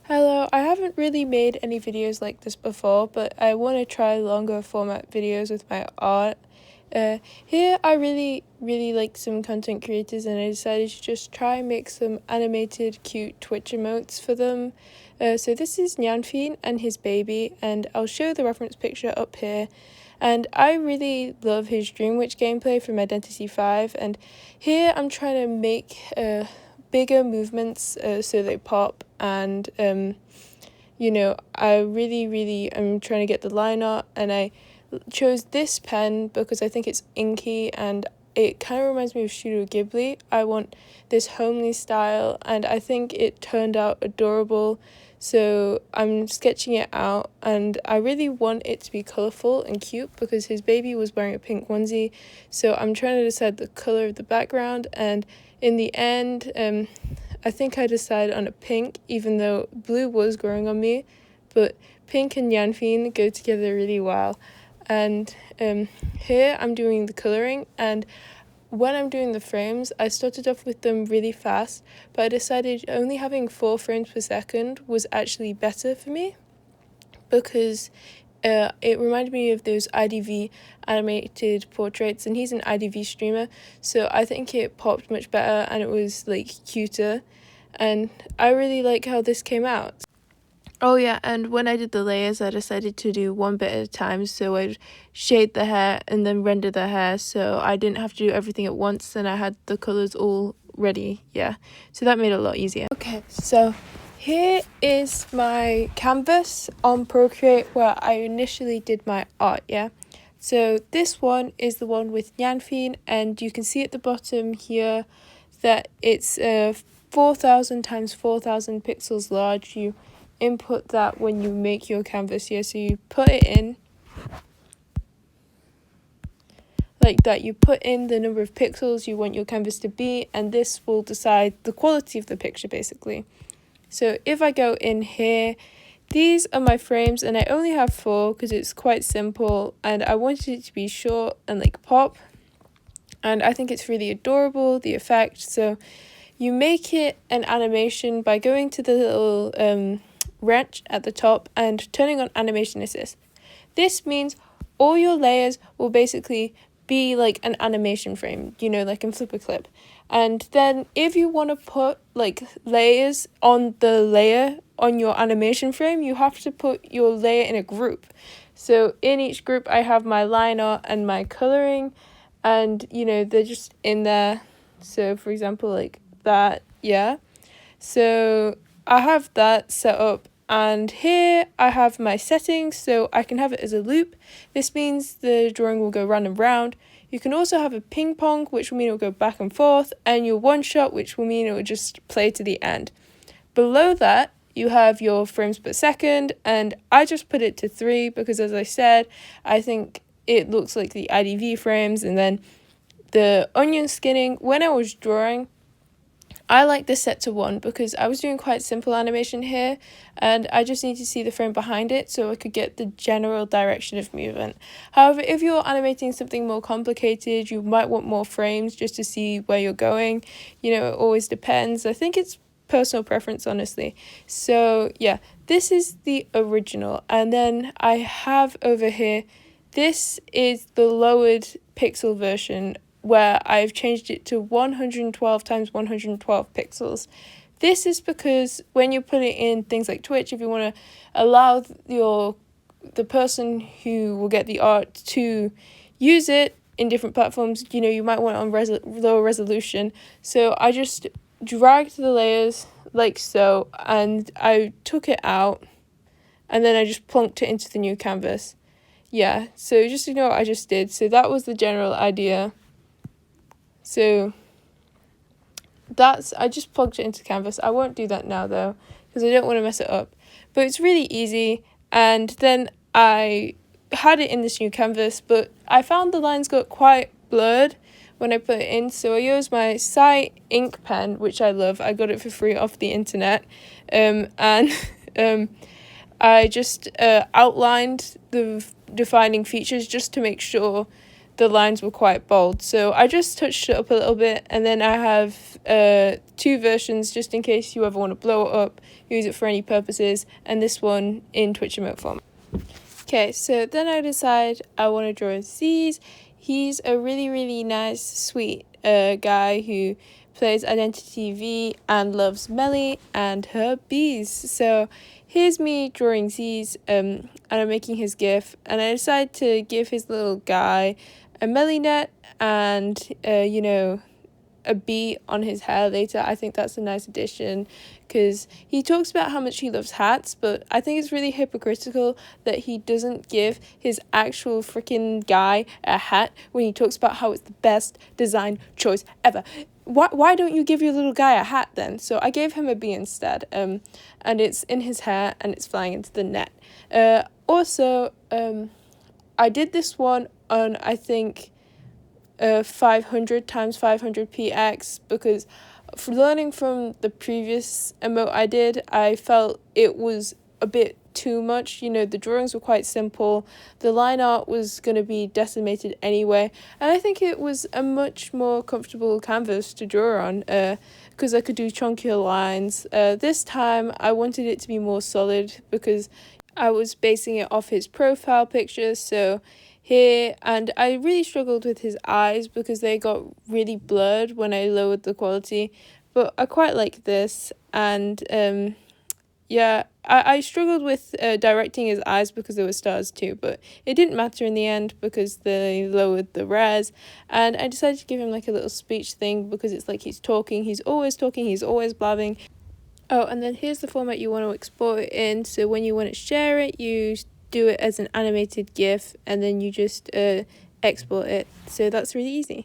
Hello, I haven't really made any videos like this before, but I want to try longer format videos with my art. Here I really like some content creators and I decided to just try and make some animated cute Twitch emotes for them. So this is Nyanphine and his baby, and I'll show the reference picture up here. And I really love his Dream Witch gameplay from Identity 5, and here I'm trying to make bigger movements so they pop, and I really am trying to get the line art, and I chose this pen because I think it's inky and it kind of reminds me of Studio Ghibli. I want this homely style and I think it turned out adorable, so I'm sketching it out, and I really want it to be colourful and cute because his baby was wearing a pink onesie, so I'm trying to decide the colour of the background, and in the end I think I decided on a pink, even though blue was growing on me, but pink and nyanphine go together really well. And here I'm doing the colouring, and when I'm doing the frames, I started off with them really fast, but I decided only having 4 frames per second was actually better for me because it reminded me of those IDV animated portraits, and he's an IDV streamer, so I think it popped much better and it was like cuter, and I really like how this came out. Oh yeah, and when I did the layers, I decided to do one bit at a time, so I'd shade the hair and then render the hair, so I didn't have to do everything at once and I had the colours all ready, yeah. So that made it a lot easier. Okay, so here is my canvas on Procreate where I initially did my art, yeah. So this one is the one with nyanphine, and you can see at the bottom here that it's 4,000 times 4,000 pixels large. You input that when you make your canvas here, so you put it in like that, you put in the number of pixels you want your canvas to be, and this will decide the quality of the picture basically. So if I go in here, these are my frames, and I only have 4 because it's quite simple and I wanted it to be short and like pop, and I think it's really adorable, the effect. So you make it an animation by going to the little wrench at the top and turning on animation assist. This means all your layers will basically be like an animation frame, like in Flipper Clip. And then if you want to put like layers on the layer on your animation frame, you have to put your layer in a group. So in each group I have my line art and my coloring, and they're just in there. So for example, like that, yeah. So I have that set up, and here I have my settings, so I can have it as a loop. This means the drawing will go round and round. You can also have a ping pong, which will mean it will go back and forth, and your one shot, which will mean it will just play to the end. Below that, you have your frames per second, and I just put it to 3 because, as I said, I think it looks like the IDV frames. And then the onion skinning, when I was drawing, I like this set to 1 because I was doing quite simple animation here, and I just need to see the frame behind it so I could get the general direction of movement. However, if you're animating something more complicated, you might want more frames just to see where you're going. It always depends. I think it's personal preference, honestly. So yeah, this is the original, and then I have over here, this is the lowered pixel version where I've changed it to 112 times 112 pixels. This is because when you put it in things like Twitch, if you want to allow the person who will get the art to use it in different platforms, you might want it on lower resolution. So I just dragged the layers like so, and I took it out, and then I just plunked it into the new canvas. Yeah, so just ignore what I just did. So that was the general idea. So I just plugged it into canvas. I won't do that now though, because I don't want to mess it up. But it's really easy, and then I had it in this new canvas, but I found the lines got quite blurred when I put it in, so I used my site ink pen, which I love. I got it for free off the internet, and I just outlined the defining features just to make sure the lines were quite bold. So I just touched it up a little bit, and then I have two versions just in case you ever want to blow it up, use it for any purposes, and this one in Twitch emote format. Okay, so then I decide I want to draw zeez. He's a really, really nice, sweet guy who plays Identity V and loves Melly and her bees. So here's me drawing zeez, and I'm making his GIF, and I decide to give his little guy a Melly net and, a bee on his hair later. I think that's a nice addition because he talks about how much he loves hats, but I think it's really hypocritical that he doesn't give his actual freaking guy a hat when he talks about how it's the best design choice ever. Why don't you give your little guy a hat then? So I gave him a bee instead, and it's in his hair and it's flying into the net. Also, I did this one on, I think, 500 times 500 px because learning from the previous emote I did, I felt it was a bit too much. The drawings were quite simple, the line art was going to be decimated anyway, and I think it was a much more comfortable canvas to draw on because I could do chunkier lines. This time I wanted it to be more solid because I was basing it off his profile picture, so here, and I really struggled with his eyes because they got really blurred when I lowered the quality, but I quite like this. And I struggled with directing his eyes because there were stars too, but it didn't matter in the end because they lowered the res, and I decided to give him like a little speech thing because it's like he's always talking, he's always blabbing. Oh, and then here's the format you want to export it in. So when you want to share it, you do it as an animated GIF, and then you just export it. So that's really easy.